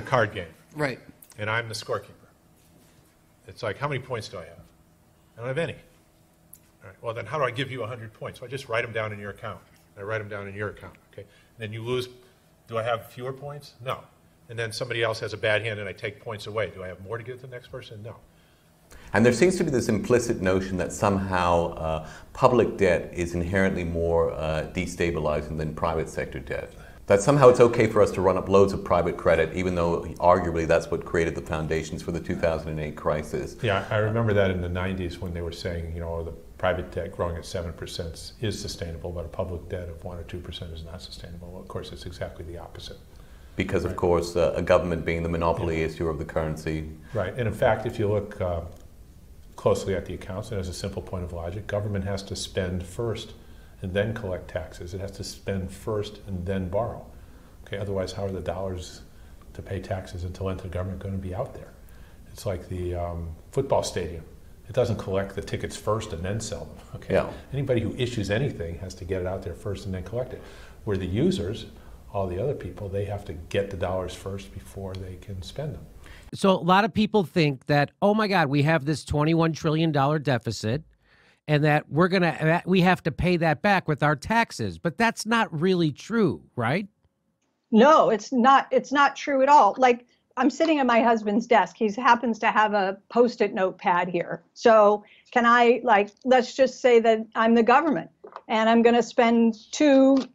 card game. Right. And I'm the scorekeeper. It's like, how many points do I have? I don't have any. All right. Well, then how do I give you 100 points? Well, I just write them down in your account. I write them down in your account. Okay. And then you lose. Do I have fewer points? No. And then somebody else has a bad hand and I take points away. Do I have more to give to the next person? No. And there seems to be this implicit notion that somehow public debt is inherently more destabilizing than private sector debt. That somehow it's okay for us to run up loads of private credit, even though arguably that's what created the foundations for the 2008 crisis. Yeah, I remember that in the 90s when they were saying, you know, the private debt growing at 7% is sustainable, but a public debt of 1 or 2% is not sustainable. Well, of course, it's exactly the opposite. Because, of course, a government being the monopoly issuer of the currency. Right, and in fact, if you look closely at the accounts, and as a simple point of logic, government has to spend first and then collect taxes. It has to spend first and then borrow. Okay, otherwise, how are the dollars to pay taxes and to lend to the government going to be out there? It's like the football stadium. It doesn't collect the tickets first and then sell them. Okay, yeah. Anybody who issues anything has to get it out there first and then collect it. Where the users, all the other people, they have to get the dollars first before they can spend them. So a lot of people think that, oh my God, we have this $21 trillion deficit and that we have to pay that back with our taxes. But that's not really true, right? No, it's not. It's not true at all. Like, I'm sitting at my husband's desk. He happens to have a Post-it notepad here. So can I, like, let's just say that I'm the government and I'm going to spend $2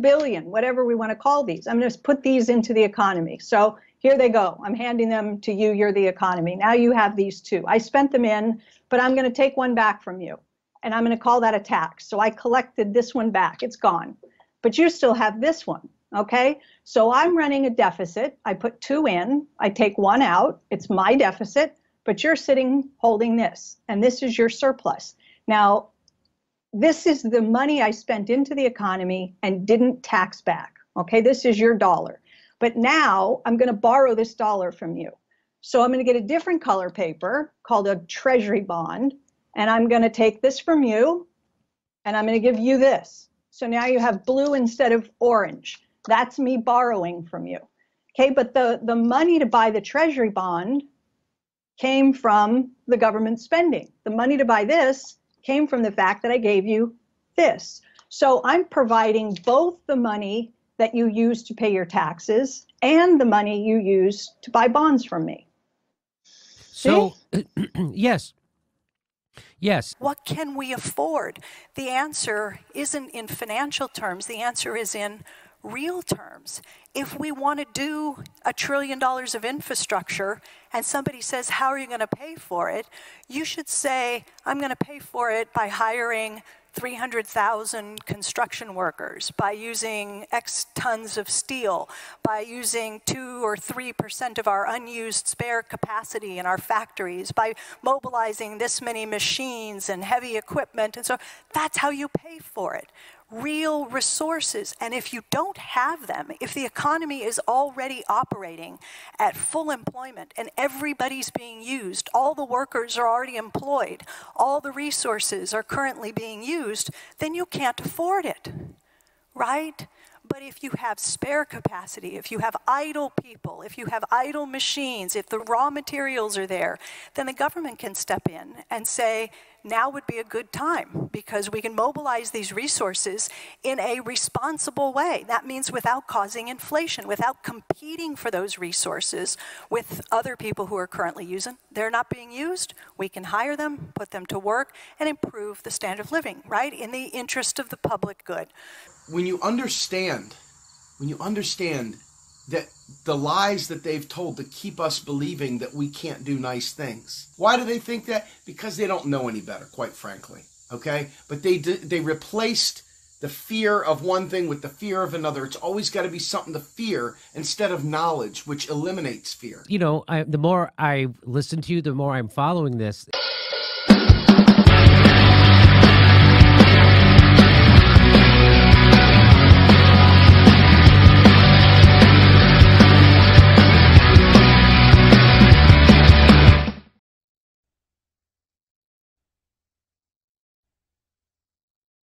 billion, whatever we want to call these. I'm going to put these into the economy. So here they go. I'm handing them to you. You're the economy. Now you have these two. I spent them in, but I'm going to take one back from you. And I'm going to call that a tax. So I collected this one back. It's gone. But you still have this one. Okay? So I'm running a deficit. I put two in. I take one out. It's my deficit. But you're sitting holding this. And this is your surplus. Now, this is the money I spent into the economy and didn't tax back. Okay? This is your dollar. But now I'm going to borrow this dollar from you. So I'm going to get a different color paper called a treasury bond, and I'm going to take this from you, and I'm going to give you this. So now you have blue instead of orange. That's me borrowing from you. Okay, but the money to buy the treasury bond came from the government spending. The money to buy this came from the fact that I gave you this. So I'm providing both the money that you use to pay your taxes and the money you use to buy bonds from me. So, yes. Yes. What can we afford? The answer isn't in financial terms. The answer is in real terms. If we want to do $1 trillion of infrastructure and somebody says, how are you going to pay for it? You should say, I'm going to pay for it by hiring 300,000 construction workers, by using X tons of steel, by using 2 or 3% of our unused spare capacity in our factories, by mobilizing this many machines and heavy equipment. And so that's how you pay for it. Real resources. And if you don't have them, if the economy is already operating at full employment and everybody's being used, all the workers are already employed, all the resources are currently being used, then you can't afford it, right? But if you have spare capacity, if you have idle people, if you have idle machines, if the raw materials are there, then the government can step in and say, now would be a good time because we can mobilize these resources in a responsible way. That means without causing inflation, without competing for those resources with other people who are currently using. They're not being used. We can hire them, put them to work, and improve the standard of living, right, in the interest of the public good. When you understand that the lies that they've told to keep us believing that we can't do nice things. Why do they think that? Because they don't know any better, quite frankly, okay? But they replaced the fear of one thing with the fear of another. It's always got to be something to fear instead of knowledge, which eliminates fear. You know, the more I listen to you, the more I'm following this.